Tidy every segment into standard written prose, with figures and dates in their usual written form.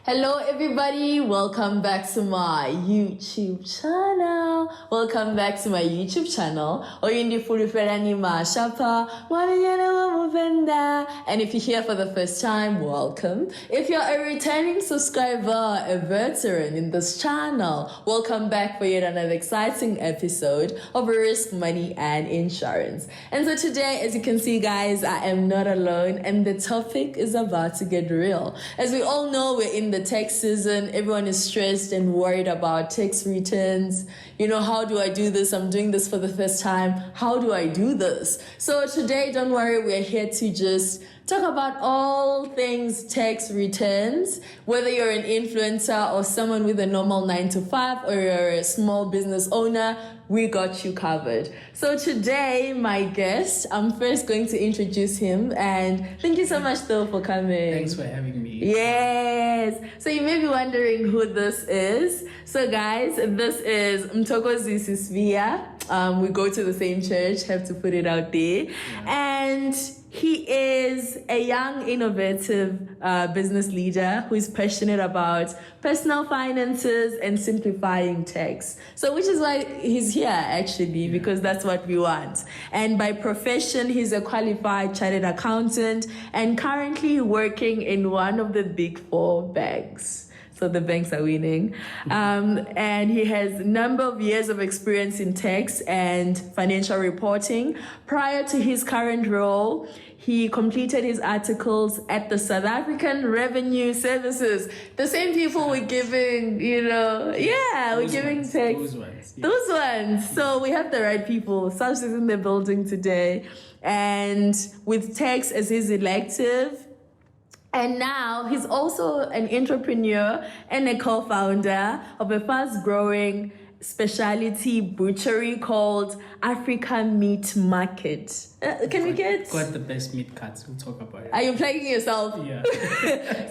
Hello everybody, welcome back to my YouTube channel. Welcome back to my YouTube channel. And if you're here for the first time, welcome. If you're a returning subscriber, a veteran in this channel, welcome back for yet another exciting episode of Risk, Money and Insurance. And so today, as you can see guys, I am not alone and the topic is about to get real. As we all know, we're in the tax season. Everyone is stressed and worried about tax returns. You know, how do I do this? I'm doing this for the first time. How do I do this? So today, don't worry, we're here to just talk about all things tax returns, whether you're an influencer or someone with a normal 9-to-5 or you're a small business owner, we got you covered. So today, my guest, I'm first going to introduce him, and thank you so much though for coming. Thanks for having me. Yes. So you may be wondering who this is. So guys, this is Mthokozisi Svia. We go to the same church, have to put it out there. Yeah. And he is a young, innovative business leader who is passionate about personal finances and simplifying tax. So which is why he's here actually, because that's what we want. And by profession, he's a qualified chartered accountant and currently working in one of the big 4 banks. So the banks are winning. And he has a number of years of experience in tax and financial reporting. Prior to his current role, he completed his articles at the South African Revenue Services. The same people we're giving, we're giving tax. Those ones. Yeah. Those ones. So we have the right people. Sash is in the building today. And with tax as his elective, and now he's also an entrepreneur and a co-founder of a fast-growing specialty butchery called Africa Meat Market. Can we get... Got the best meat cuts, we'll talk about it. Are you plugging yourself? Yeah.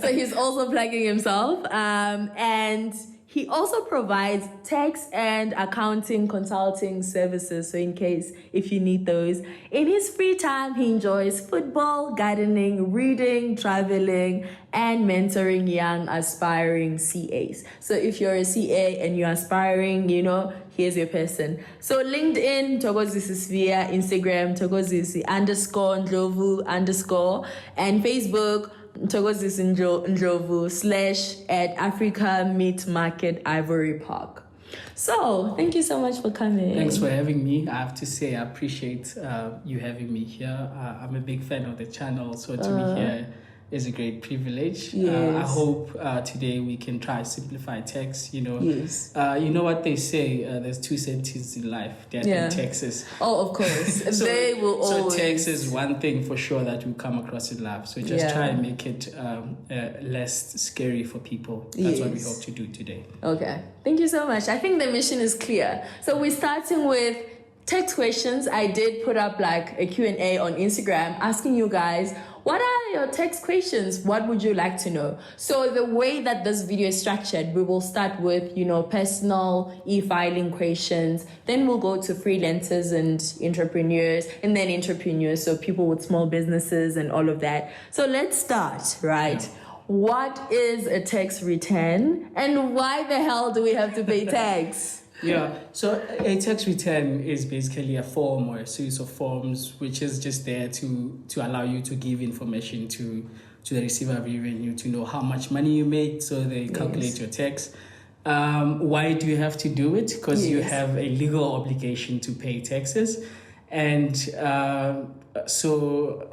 So he's also plugging himself. And he also provides tax and accounting consulting services. So in case if you need those. In his free time, he enjoys football, gardening, reading, traveling, and mentoring young aspiring CAs. So if you're a CA and you're aspiring, here's your person. So LinkedIn, Thokozisi Sphere, Instagram, Thokozisi_Ndlovu_, and Facebook, Thokozisi Ndlovu / Africa Meat Market Ivory Park. So, thank you so much for coming. Thanks for having me. I have to say, I appreciate you having me here. I'm a big fan of the channel, so to be here is a great privilege. Yes. I hope today we can try to simplify tax. Yes. You know what they say, there's 2 sentences in life, death and taxes. Oh, of course. They will always. So tax is one thing for sure that we come across in life. So just try and make it less scary for people. That's what we hope to do today. Okay. Thank you so much. I think the mission is clear. So we're starting with tax questions. I did put up like a Q&A on Instagram asking you guys, what are your tax questions? What would you like to know? So the way that this video is structured, we will start with, personal e-filing questions. Then we'll go to freelancers and entrepreneurs, and then entrepreneurs, so people with small businesses and all of that. So let's start, right? Yeah. What is a tax return and why the hell do we have to pay tax? Yeah, so a tax return is basically a form or a series of forms which is just there to allow you to give information to the receiver of revenue to know how much money you made, so they calculate your tax. Why do you have to do it? Because you have a legal obligation to pay taxes. And so...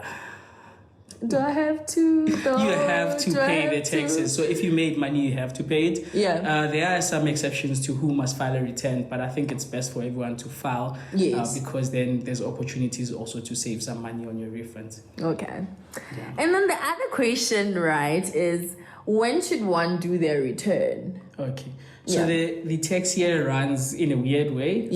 Do I have to? You have to pay the taxes. So if you made money, you have to pay it. Yeah. There are some exceptions to who must file a return, but I think it's best for everyone to file. Yes. Because then there's opportunities also to save some money on your refunds. Okay. Yeah. And then the other question, right, is when should one do their return? Okay. So the tax year runs in a weird way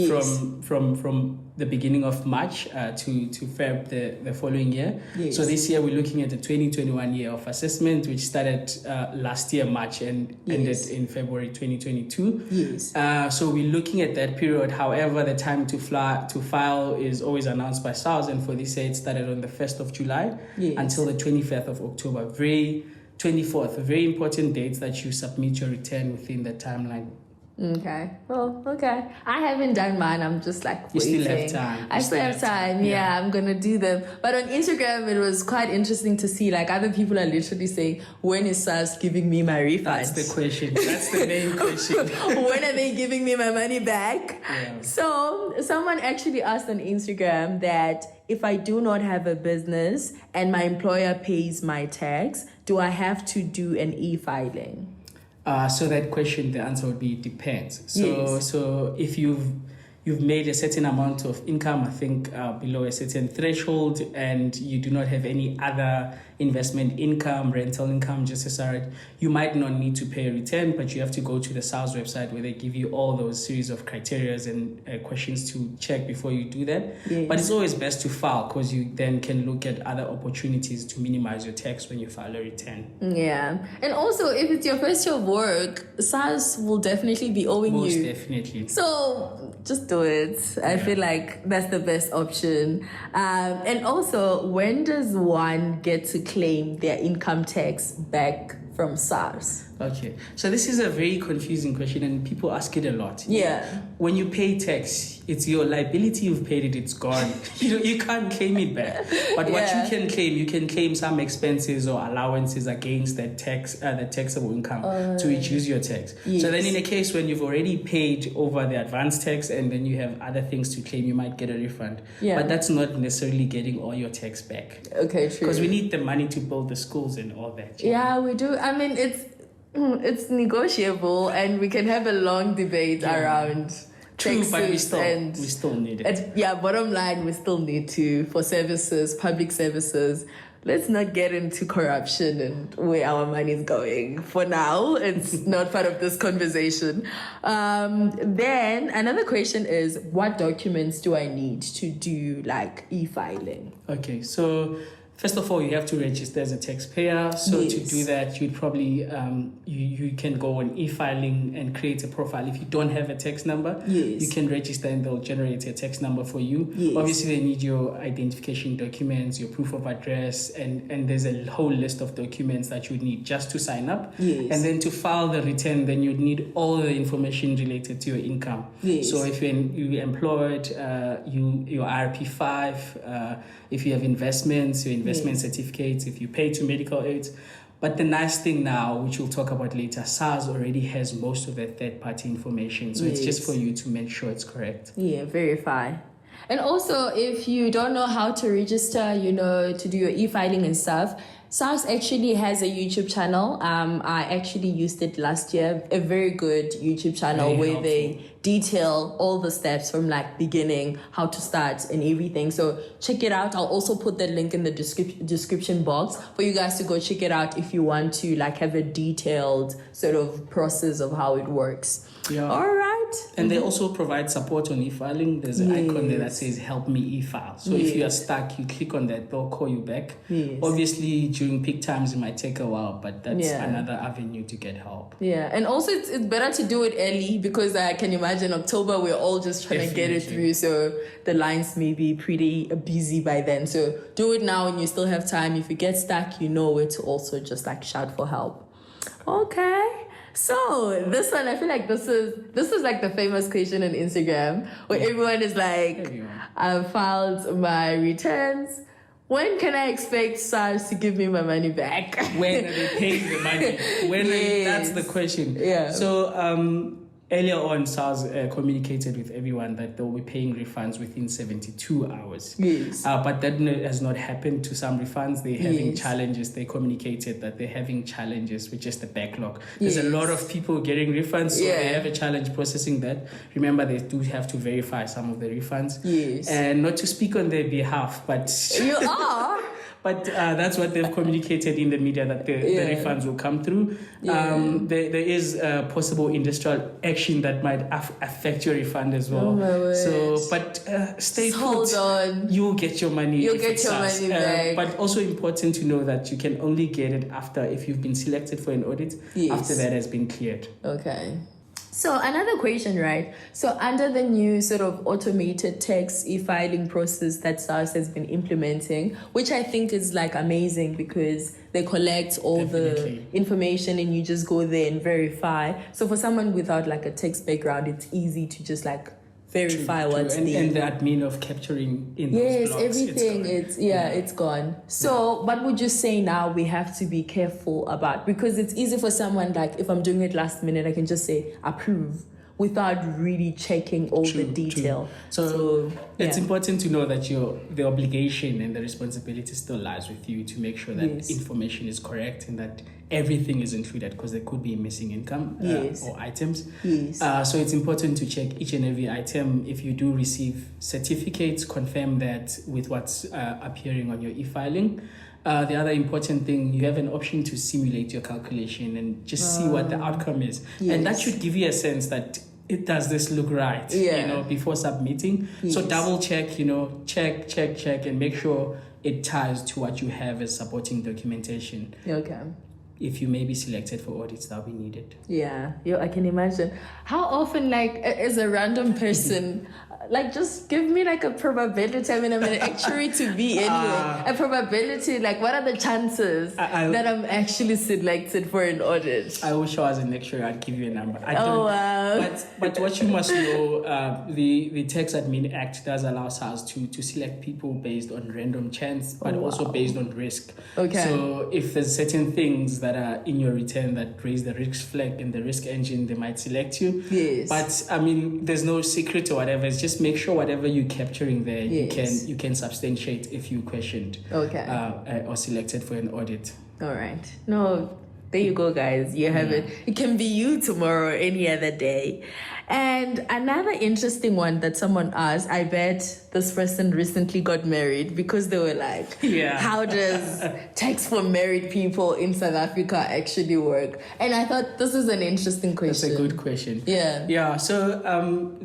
from the beginning of March to Feb the following year. Yes. So this year we're looking at the 2021 year of assessment, which started last year March and ended in February 2022. Yes. So we're looking at that period. However, the time to file is always announced by SARS, and for this year it started on the 1st of July until the 25th of October. Very 24th. Very important dates that you submit your return within the timeline. Okay. Well, okay. I haven't done mine. I'm just like waiting. You still have time. I still have time. Yeah, I'm gonna do them. But on Instagram, it was quite interesting to see like other people are literally saying, "When is SARS giving me my refund?" That's the question. That's the main question. When are they giving me my money back? Yeah. So someone actually asked on Instagram that if I do not have a business and my employer pays my tax, do I have to do an e-filing? So that question, the answer would be depends. Yes. So if you've made a certain amount of income, I think below a certain threshold, and you do not have any other investment income, rental income, just as I read, you might not need to pay a return, but you have to go to the SARS website where they give you all those series of criteria and questions to check before you do that. Yes. But it's always best to file because you then can look at other opportunities to minimize your tax when you file a return. Yeah. And also, if it's your first year of work, SARS will definitely be owing you. Most definitely. So just do it. I feel like that's the best option. And also, when does one get to claim their income tax back from SARS? Okay, so this is a very confusing question and people ask it a lot. Yeah. When you pay tax, it's your liability, you've paid it, it's gone. You can't claim it back. But what you can claim some expenses or allowances against that tax, the taxable income to reduce your tax. Yes. So then in a case when you've already paid over the advance tax and then you have other things to claim, you might get a refund. Yeah. But that's not necessarily getting all your tax back. Okay, true. Because we need the money to build the schools and all that. Yeah, we do. I mean, it's negotiable, and we can have a long debate around True, taxes, but we and still need it. Bottom line, we still need to for services, public services. Let's not get into corruption and where our money is going. For now, it's not part of this conversation. Then another question is, what documents do I need to do like e-filing? Okay, so first of all, you have to register as a taxpayer. So to do that, you'd probably you can go on e-filing and create a profile. If you don't have a tax number, you can register and they'll generate a tax number for you. Obviously, they need your identification documents, your proof of address, and there's a whole list of documents that you need just to sign up. And then to file the return, then you'd need all the information related to your income. So if you're employed, your RP5, if you have investments, your investment certificates, if you pay to medical aids. But the nice thing now, which we'll talk about later, SARS already has most of the third-party information. So it's just for you to make sure it's correct. Yeah, verify. And also, if you don't know how to register, to do your e-filing and stuff, SARS actually has a YouTube channel. I actually used it last year. A very good YouTube channel where they detail all the steps from like beginning, how to start and everything. So check it out. I'll also put the link in the description box for you guys to go check it out if you want to like have a detailed sort of process of how it works. Yeah. All right. And they also provide support on e-filing. There's an icon there that says help me e-file. So if you are stuck, you click on that, they'll call you back. Obviously, during peak times, it might take a while, but that's another avenue to get help. Yeah, and also it's better to do it early because I can imagine October, we're all just trying to get it through. So the lines may be pretty busy by then. So do it now and you still have time. If you get stuck, you know where to also just like shout for help. Okay. So this one, I feel like this is like the famous question on Instagram where everyone is like, I've filed my returns. When can I expect SARS to give me my money back? When are they paying the money? That's the question. Yeah. So earlier on, SARS communicated with everyone that they'll be paying refunds within 72 hours. But that has not happened to some refunds. They're having challenges. They communicated that they're having challenges with just the backlog. There's a lot of people getting refunds, so they have a challenge processing that. Remember, they do have to verify some of the refunds. And not to speak on their behalf, but... You are? But that's what they've communicated in the media, that the refunds will come through. There is possible industrial action that might affect your refund as well. But stay put. Hold on. You'll get your money. You'll get your money back. But also important to know that you can only get it after, if you've been selected for an audit, after that has been cleared. Okay. So another question, right? So under the new sort of automated tax e-filing process that SARS has been implementing, which I think is like amazing because they collect all the information and you just go there and verify. So for someone without like a tax background, it's easy to just like verify what's there. And the admin of capturing in yes, those blocks, everything it's gone. So what would you say now we have to be careful about? Because it's easy for someone, like if I'm doing it last minute, I can just say approve without really checking all the detail. So it's important to know that the obligation and the responsibility still lies with you to make sure that information is correct and that everything is included, because there could be missing income or items. So it's important to check each and every item. If you do receive certificates, confirm that with what's appearing on your e-filing. The other important thing, you have an option to simulate your calculation and just see what the outcome is. And that should give you a sense that does this look right, before submitting. So double check, check, and make sure it ties to what you have as supporting documentation. Okay. If you may be selected for audits, that'll be needed. Yeah, I can imagine. How often, like, as a random person, like, just give me like a probability. I mean, I'm an actuary to be anyway. A probability, like, what are the chances that I'm actually selected for an audit? I wish I was an actuary. I'd give you a number. Wow. But what you must know, the Tax Admin Act does allow us to select people based on random chance, but also based on risk. Okay. So if there's certain things that are in your return that raise the risk flag in the risk engine, they might select you. Yes. But I mean, there's no secret or whatever. It's just make sure whatever you're capturing there, you can substantiate if you questioned or selected for an audit. All right. No, there you go, guys. You have it. It can be you tomorrow or any other day. And another interesting one that someone asked, I bet this person recently got married, because they were like, how does tax for married people in South Africa actually work? And I thought this is an interesting question. That's a good question. Yeah. So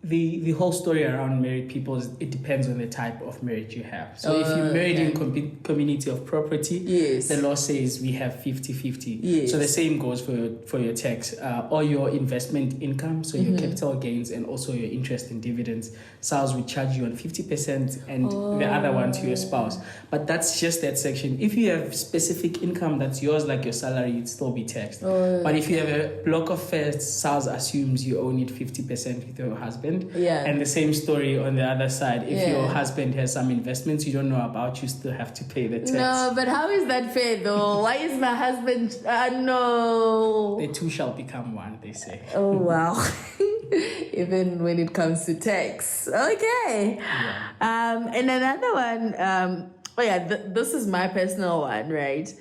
the whole story around married people is, it depends on the type of marriage you have. So if you're married in community of property, the law says we have 50-50. So the same goes for your tax, or your investment income, so your capital gains and also your interest and dividends. SARS will charge you on 50% and the other one to your spouse. But that's just that section. If you have specific income that's yours, like your salary, you'd still be taxed. But if you have a block of flats, SARS assumes you own it 50% with your husband. And the same story on the other side. If your husband has some investments you don't know about, you still have to pay the tax. No, but how is that fair though? Why is my husband... no. The two shall become one, they say. Oh, wow. Even when it comes to tax. Okay. And another one... this is my personal one, right?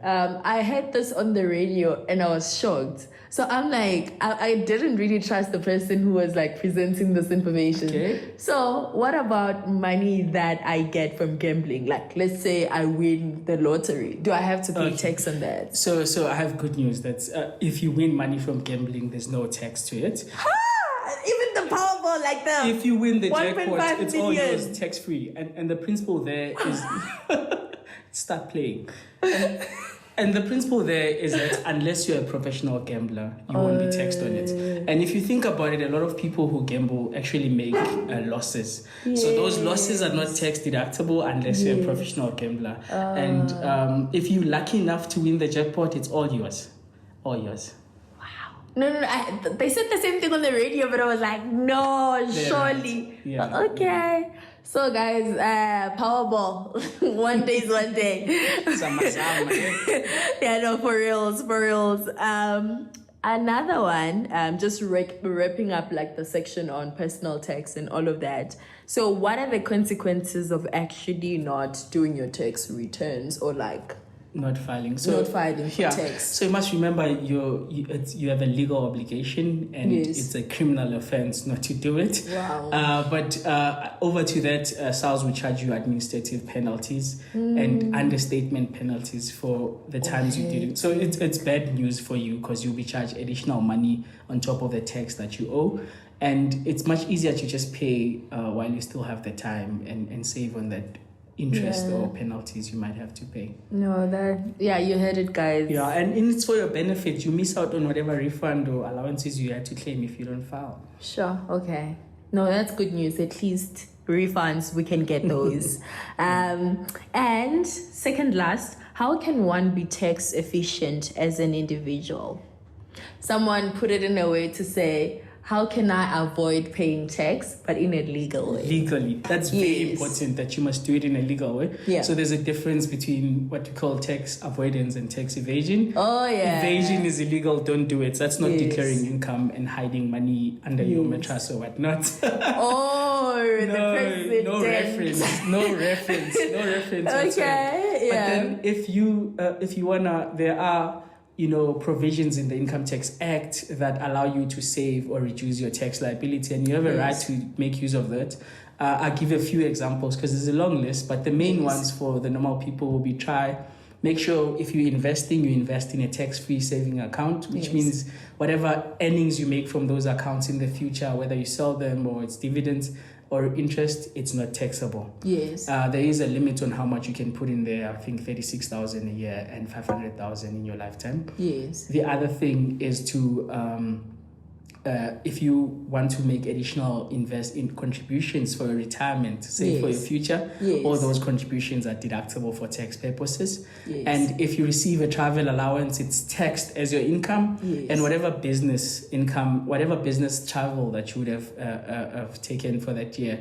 I heard this on the radio and I was shocked. So I'm like, I didn't really trust the person who was like presenting this information. Okay. So what about money that I get from gambling? Like, let's say I win the lottery. Do I have to pay tax on that? So I have good news that if you win money from gambling, there's no tax to it. Even the Powerball, like the... If you win the jackpot, it's all million. yours tax-free. And the principle there is... start playing. And the principle there is that unless you're a professional gambler, you won't be taxed on it. And if you think about it, a lot of people who gamble actually make losses. So those losses are not tax deductible unless you're a professional gambler. And if you're lucky enough to win the jackpot, it's all yours. All yours. No, they said the same thing on the radio, but I was like, no, surely. Right. Okay. So guys, Powerball, one day is one day. For reals. Another one, just wrapping up like the section on personal tax and all of that. So what are the consequences of actually not doing your tax returns or like... Not filing. For tax. So you must remember you have a legal obligation and it's a criminal offense not to do it. Wow. But over to that, SARS will charge you administrative penalties and understatement penalties for the times you did it. So it's bad news for you because you'll be charged additional money on top of the tax that you owe. And it's much easier to just pay while you still have the time and save on that interest or penalties you might have to pay. No, you heard it, guys. Yeah, and it's for your benefit. You miss out on whatever refund or allowances you had to claim if you don't file. Sure, okay. No, that's good news. At least refunds, we can get those. And second last, how can one be tax efficient as an individual? Someone put it in a way to say, how can I avoid paying tax, but in a legal way? Legally. That's very important that you must do it in a legal way. Yeah. So there's a difference between what we call tax avoidance and tax evasion. Oh, yeah. Evasion is illegal. Don't do it. That's not declaring income and hiding money under your mattress or whatnot. The president. No reference. Okay, But then if you wanna, there are provisions in the Income Tax Act that allow you to save or reduce your tax liability, and you have a right to make use of that. I'll give a few examples because there's a long list, but the main ones for the normal people will be make sure if you're investing, you invest in a tax-free saving account, which means whatever earnings you make from those accounts in the future, whether you sell them or it's dividends or interest, it's not taxable. Yes. There is a limit on how much you can put in there. I think 36,000 a year and 500,000 in your lifetime. Yes. The other thing is to if you want to make additional invest in contributions for your retirement, say for your future, all those contributions are deductible for tax purposes. Yes. And if you receive a travel allowance, it's taxed as your income, and whatever business income, whatever business travel that you would have taken for that year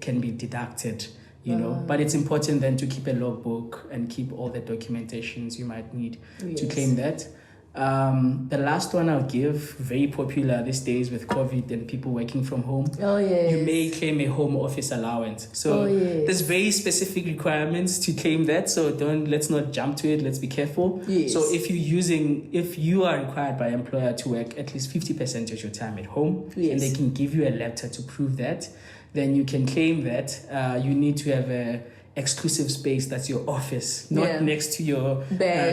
can be deducted. But it's important then to keep a logbook and keep all the documentations you might need to claim that. The last one I'll give, very popular these days with COVID and people working from home. You may claim a home office allowance. So there's very specific requirements to claim that. So let's not jump to it. Let's be careful. So if you are required by employer to work at least 50% of your time at home, and they can give you a letter to prove that, then you can claim that. You need to have a exclusive space that's your office, not next to your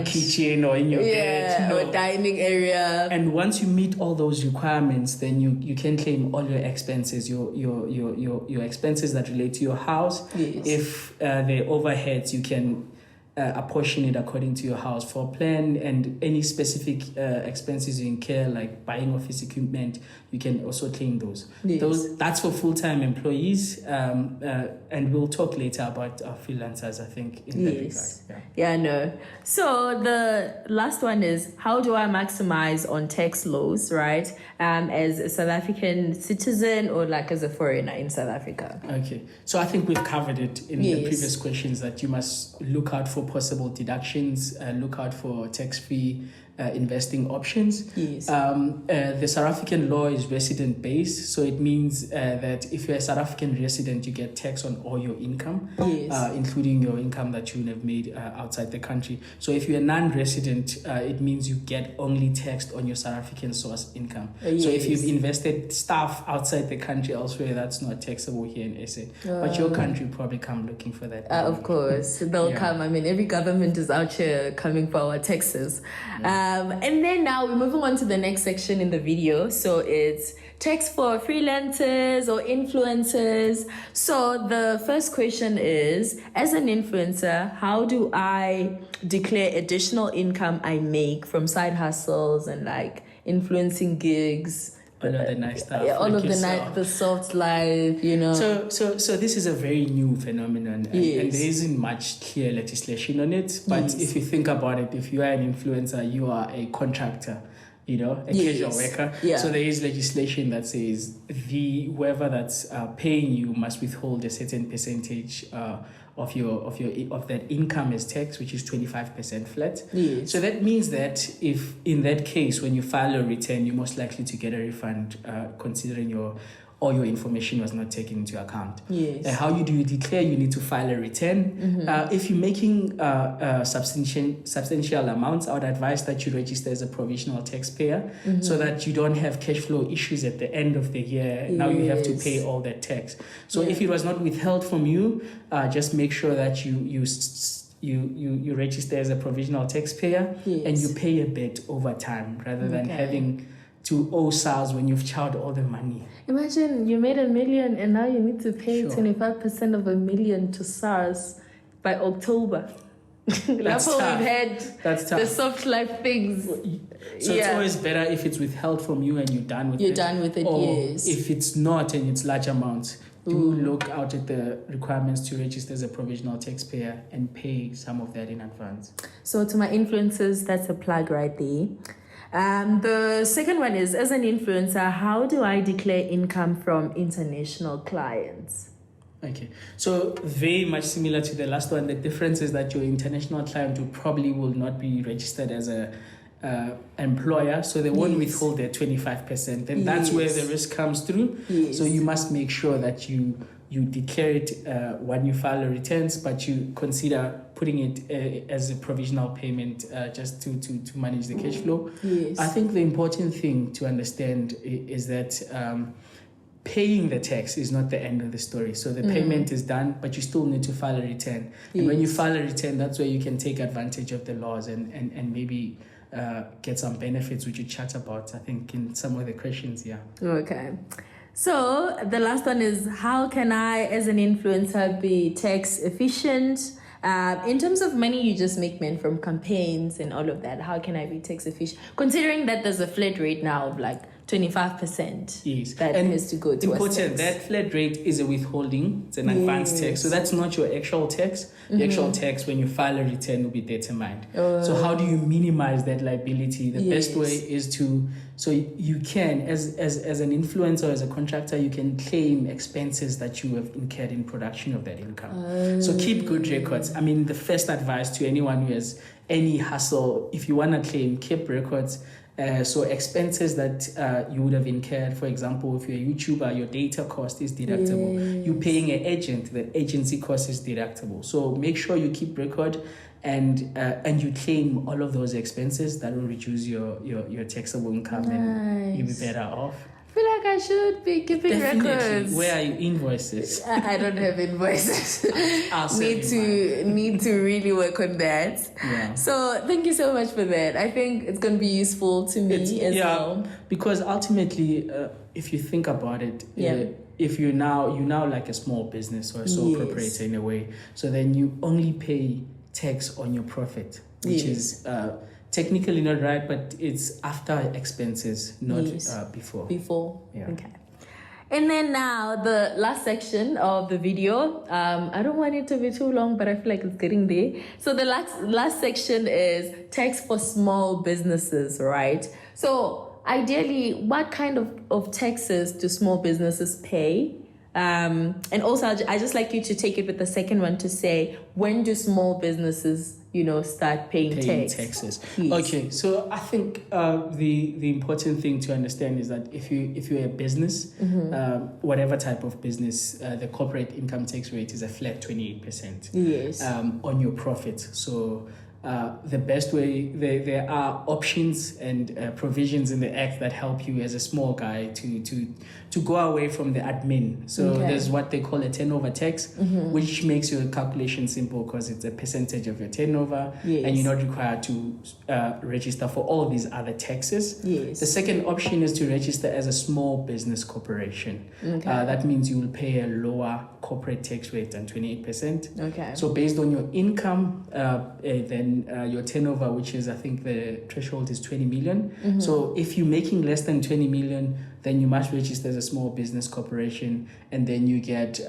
kitchen or in your bed, or dining area. And once you meet all those requirements, then you can claim all your expenses, your expenses that relate to your house. If the overheads, you can apportion it according to your house floor plan, and any specific expenses you incur, like buying office equipment, you can also claim those. That's for full-time employees, and we'll talk later about our freelancers, I think, in that regard. So the last one is, how do I maximize on tax laws, right? As a South African citizen or like as a foreigner in South Africa? Okay, so I think we've covered it in the previous questions, that you must look out for possible deductions, look out for tax-free investing options. The South African law is resident-based, so it means that if you're a South African resident, you get tax on all your income, including your income that you would have made outside the country. So if you're a non-resident, it means you get only taxed on your South African source income. So if you've invested stuff outside the country elsewhere, that's not taxable here in SA. But your country probably come looking for that. Of course, they'll come. I mean, every government is out here coming for our taxes. And then now we're moving on to the next section in the video. So it's tax for freelancers or influencers. So the first question is, as an influencer, how do I declare additional income I make from side hustles and like influencing gigs? All of the nice stuff. All of the soft life, So this is a very new phenomenon, and there isn't much clear legislation on it. But if you think about it, if you are an influencer, you are a contractor, a casual worker. So there is legislation that says whoever that's paying you must withhold a certain percentage of that income as tax, which is 25% flat. So that means that if in that case, when you file a return, you're most likely to get a refund, considering all your information was not taken into account. How do you declare? You need to file a return. If you're making substantial amounts, I would advise that you register as a provisional taxpayer, so that you don't have cash flow issues at the end of the year. Now you have to pay all that tax. So if it was not withheld from you, just make sure that you register as a provisional taxpayer, and you pay a bit over time, rather than having to owe SARS when you've charged all the money. Imagine you made $1 million and now you need to pay 25% of $1 million to SARS. by October. That's We've tough. had That's tough. the soft life things. So it's always better if it's withheld from you and you're done with it. You're done with it, or yes. if it's not and it's large amounts, do look out at the requirements to register as a provisional taxpayer and pay some of that in advance. So to my influencers, that's a plug right there. The second one is, as an influencer, how do I declare income from international clients? Okay, so very much similar to the last one. The difference is that your international client will not be registered as a employer, so they won't withhold their 25%. And that's where the risk comes through. Yes. So you must make sure that you declare it when you file your returns, but you consider putting it as a provisional payment just to manage the cash flow. Yes. I think the important thing to understand is that paying the tax is not the end of the story. So the payment is done, but you still need to file a return. And when you file a return, that's where you can take advantage of the laws and maybe get some benefits, which you chat about, I think, in some of the questions. Yeah. Okay. So the last one is, how can I, as an influencer, be tax efficient? In terms of money you just make, man, from campaigns and all of that, how can I be tax efficient? Considering that there's a flat rate now of like 25%. Yes. That has to go to important, that flat rate is a withholding. It's an advanced tax. So that's not your actual tax. The actual tax, when you file a return, will be determined. So how do you minimize that liability? The best way is to, so you can, as an influencer, as a contractor, you can claim expenses that you have incurred in production of that income. So keep good records. I mean, the first advice to anyone who has any hustle, if you want to claim, keep records. So expenses that you would have incurred, for example, if you're a YouTuber, your data cost is deductible. You're paying an agent, the agency cost is deductible. So make sure you keep record and you claim all of those expenses. That will reduce your taxable income and you'll be better off. I feel like I should be keeping records. Where are your invoices? I don't have invoices. I'll need to really work on that. Yeah. So thank you so much for that. I think it's going to be useful to me as well. Because ultimately, if you think about it, if you're now like a small business or a sole proprietor in a way, so then you only pay tax on your profit, which is technically not right, but it's after expenses, not before. Yeah. Okay. And then now the last section of the video. I don't want it to be too long, but I feel like it's getting there. So the last section is tax for small businesses, right? So ideally, what kind of taxes do small businesses pay? And also, I just like you to take it with the second one to say, when do small businesses, start paying taxes? Yes. Okay, so I think the important thing to understand is that if you're a business, whatever type of business, the corporate income tax rate is a flat 28%. Yes. On your profit. So the best way, there are options and provisions in the Act that help you as a small guy to go away from the admin. So there's what they call a turnover tax, which makes your calculation simple because it's a percentage of your turnover, and you're not required to register for all these other taxes. Yes. The second option is to register as a small business corporation. That means you will pay a lower corporate tax rate than 28%. Okay. So based on your income, then your turnover, which is, I think the threshold is 20 million. So if you're making less than 20 million, then you must register as a small business corporation, and then you get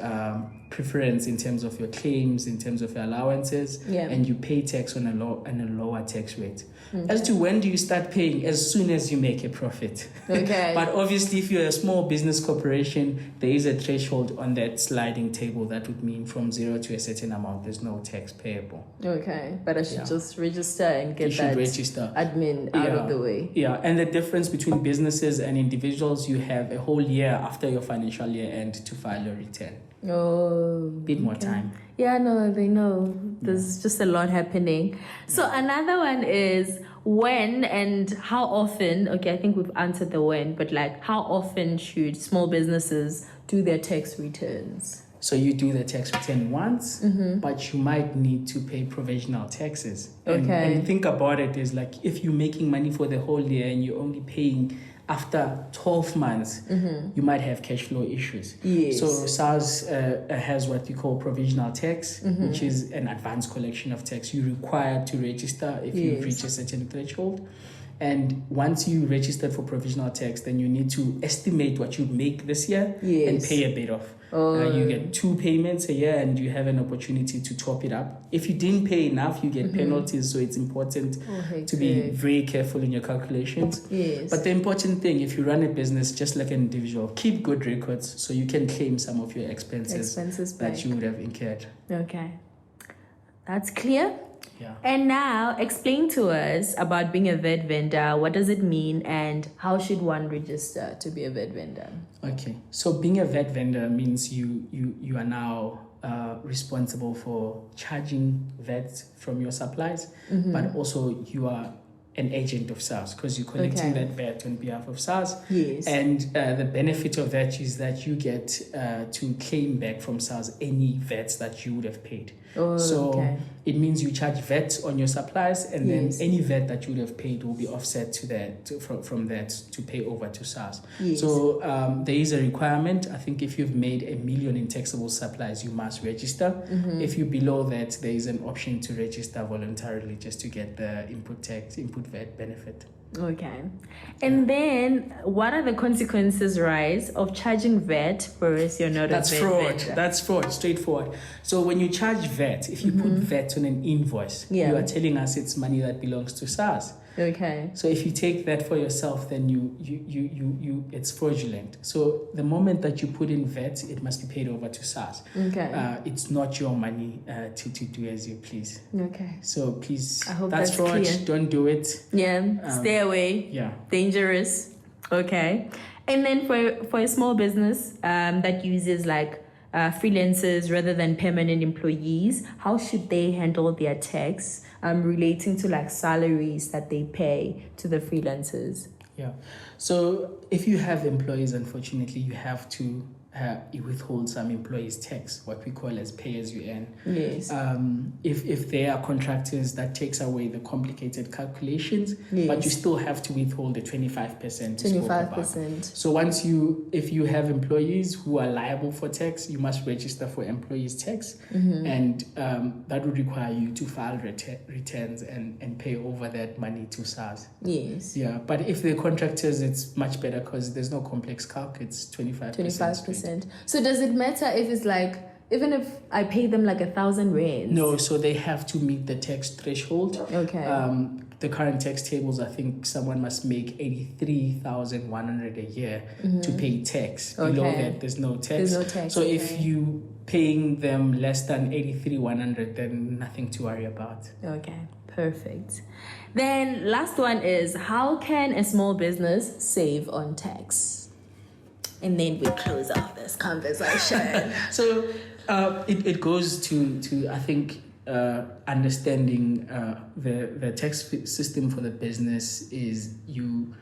preference in terms of your claims, in terms of your allowances, and you pay tax on a lower tax rate. As to when do you start paying? As soon as you make a profit. Okay. But obviously, if you're a small business corporation, there is a threshold on that sliding table. That would mean from 0 to a certain amount, there's no tax payable. Okay, but I should just register and get register. Admin out of the way. Yeah, and the difference between businesses and individuals, you have a whole year after your financial year end to file your return. Oh, bit more time. Yeah, no, they know. There's just a lot happening. So another one is when and how often. Okay, I think we've answered the when, but like how often should small businesses do their tax returns? So you do the tax return once, but you might need to pay provisional taxes. And think about it is like if you're making money for the whole year and you're only paying after 12 months, you might have cash flow issues. Yes. So SARS has what we call provisional tax, which is an advanced collection of tax. You're required to register if you reach a certain threshold. And once you registered for provisional tax, then you need to estimate what you make this year and pay a bit off. You get 2 payments a year and you have an opportunity to top it up. If you didn't pay enough, you get penalties. So it's important to be very careful in your calculations. Yes. But the important thing, if you run a business just like an individual, keep good records so you can claim some of your expenses that you would have incurred. Okay. That's clear. Yeah. And now explain to us about being a VAT vendor. What does it mean and how should one register to be a VAT vendor? Okay, so being a VAT vendor means you are now responsible for charging VAT from your supplies, but also you are an agent of SARS because you're collecting that VAT on behalf of SARS. Yes. And the benefit of that is that you get to claim back from SARS any VATs that you would have paid. It means you charge VAT on your supplies, and then any VAT that you would have paid will be offset to that from that to pay over to SARS. Yes. So there is a requirement. I think if you've made $1 million in taxable supplies, you must register. If you're below that, there is an option to register voluntarily just to get the input VAT benefit. Okay. And then what are the consequences, Rise, of charging VAT whereas you're not That's a VAT fraud. vendor? That's fraud, straightforward. So when you charge VAT, if you put VAT on an invoice, you are telling us it's money that belongs to SARS. Okay. So if you take that for yourself, then you it's fraudulent. So the moment that you put in VAT, it must be paid over to SARS. Okay. It's not your money to do as you please. Okay. So please, I hope that's fraud. clear. Don't do it. Yeah. Stay away. Yeah. Dangerous. Okay. And then for a small business that uses like freelancers rather than permanent employees, how should they handle their tax relating to like salaries that they pay to the freelancers? Yeah. So if you have employees, unfortunately, you have to withhold some employees' tax, what we call as pay as you earn. Yes. If they are contractors, that takes away the complicated calculations, but you still have to withhold the 25%. 25%. So if you have employees who are liable for tax, you must register for employees' tax, and that would require you to file returns and pay over that money to SARS. Yes. Yeah, but if they're contractors, it's much better because there's no complex calc. It's 25%. 25%. So does it matter if it's like, even if I pay them like 1,000 rands? No, so they have to meet the tax threshold. Okay. The current tax tables, I think someone must make 83,100 a year to pay tax. Below that, there's no tax. There's no tax. So if you paying them less than 83,100, then nothing to worry about. Okay, perfect. Then last one is, how can a small business save on tax? And then we close off this conversation. So it goes to I think understanding the tax system for the business is you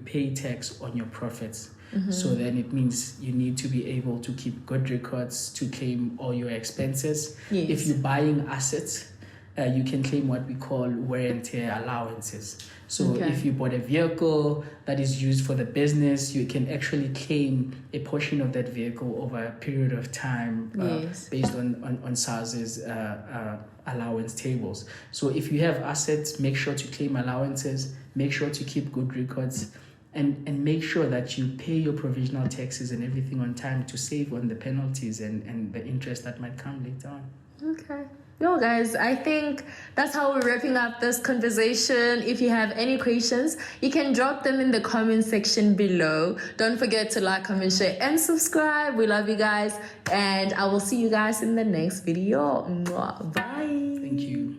pay tax on your profits. So then it means you need to be able to keep good records to claim all your expenses. Yes. If you're buying assets, you can claim what we call wear and tear allowances. So if you bought a vehicle that is used for the business, you can actually claim a portion of that vehicle over a period of time based on SARS's allowance tables. So if you have assets, make sure to claim allowances, make sure to keep good records, and make sure that you pay your provisional taxes and everything on time to save on the penalties and the interest that might come later on. Okay. No, guys, I think that's how we're wrapping up this conversation. If you have any questions, you can drop them in the comment section below. Don't forget to like, comment, share, and subscribe. We love you guys, and I will see you guys in the next video. Bye. Thank you.